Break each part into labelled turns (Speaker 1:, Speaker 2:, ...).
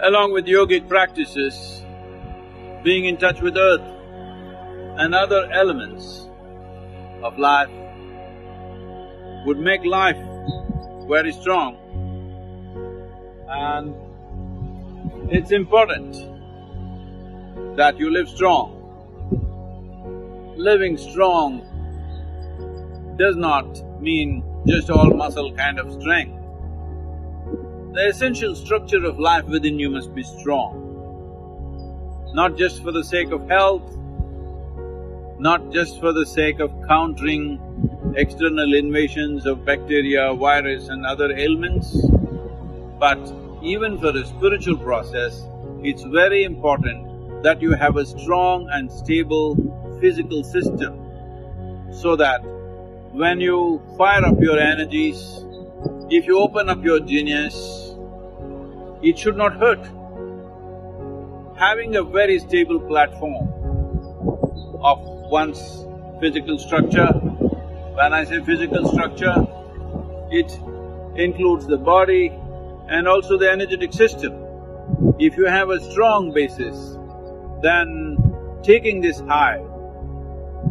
Speaker 1: Along with yogic practices, being in touch with earth and other elements of life would make life very strong. And it's important that you live strong. Living strong does not mean just all muscle kind of strength. The essential structure of life within you must be strong. Not just for the sake of health, not just for the sake of countering external invasions of bacteria, virus and other ailments, but even for a spiritual process, it's very important that you have a strong and stable physical system so that when you fire up your energies, if you open up your genius, it should not hurt. Having a very stable platform of one's physical structure, when I say physical structure, it includes the body and also the energetic system. If you have a strong basis, then taking this high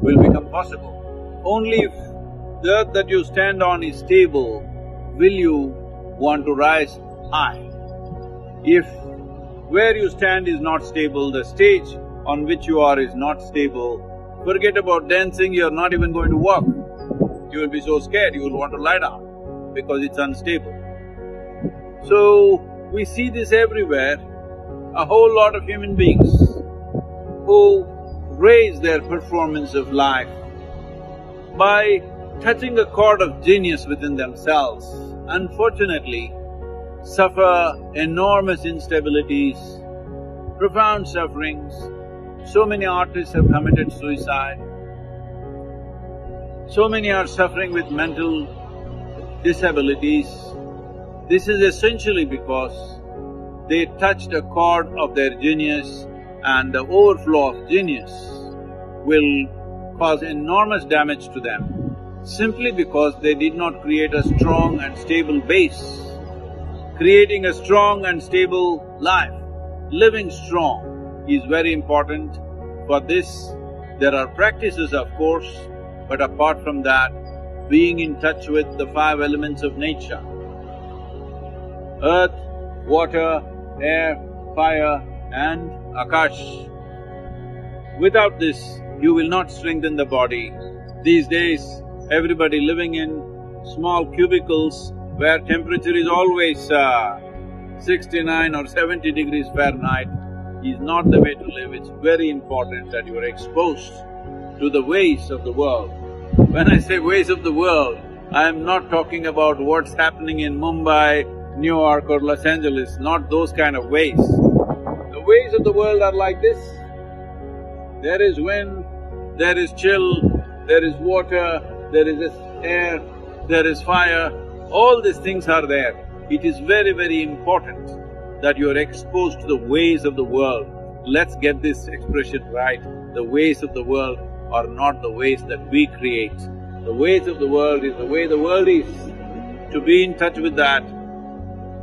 Speaker 1: will become possible. Only if the earth that you stand on is stable, will you want to rise high. If where you stand is not stable, the stage on which you are is not stable, forget about dancing, you're not even going to walk. You will be so scared, you will want to lie down because it's unstable. So, we see this everywhere, a whole lot of human beings who raise their performance of life by touching a chord of genius within themselves, unfortunately suffer enormous instabilities, profound sufferings. So many artists have committed suicide, so many are suffering with mental disabilities. This is essentially because they touched a chord of their genius, and the overflow of genius will cause enormous damage to them simply because they did not create a strong and stable base. Creating a strong and stable life, living strong is very important. For this, there are practices of course, but apart from that, being in touch with the five elements of nature: earth, water, air, fire and akash. Without this, you will not strengthen the body. These days, everybody living in small cubicles where temperature is always 69 or 70 degrees Fahrenheit is not the way to live. It's very important that you are exposed to the ways of the world. When I say ways of the world, I am not talking about what's happening in Mumbai, New York or Los Angeles, not those kind of ways. The ways of the world are like this. There is wind, there is chill, there is water, there is air, there is fire, all these things are there. It is very, very important that you are exposed to the ways of the world. Let's get this expression right. The ways of the world are not the ways that we create. The ways of the world is the way the world is. To be in touch with that,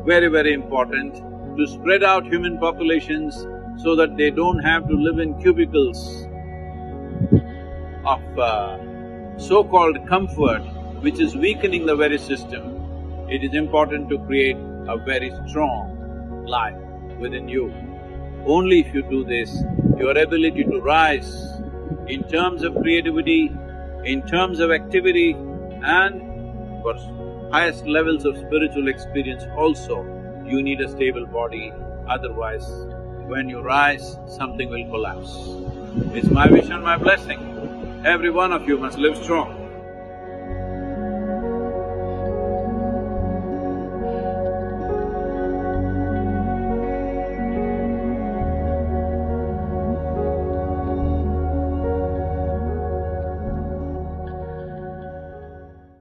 Speaker 1: very, very important. To spread out human populations so that they don't have to live in cubicles of so-called comfort, which is weakening the very system. It is important to create a very strong life within you. Only if you do this, your ability to rise in terms of creativity, in terms of activity and for highest levels of spiritual experience also, you need a stable body, otherwise when you rise, something will collapse. It's my wish and my blessing. Every one of you must live strong.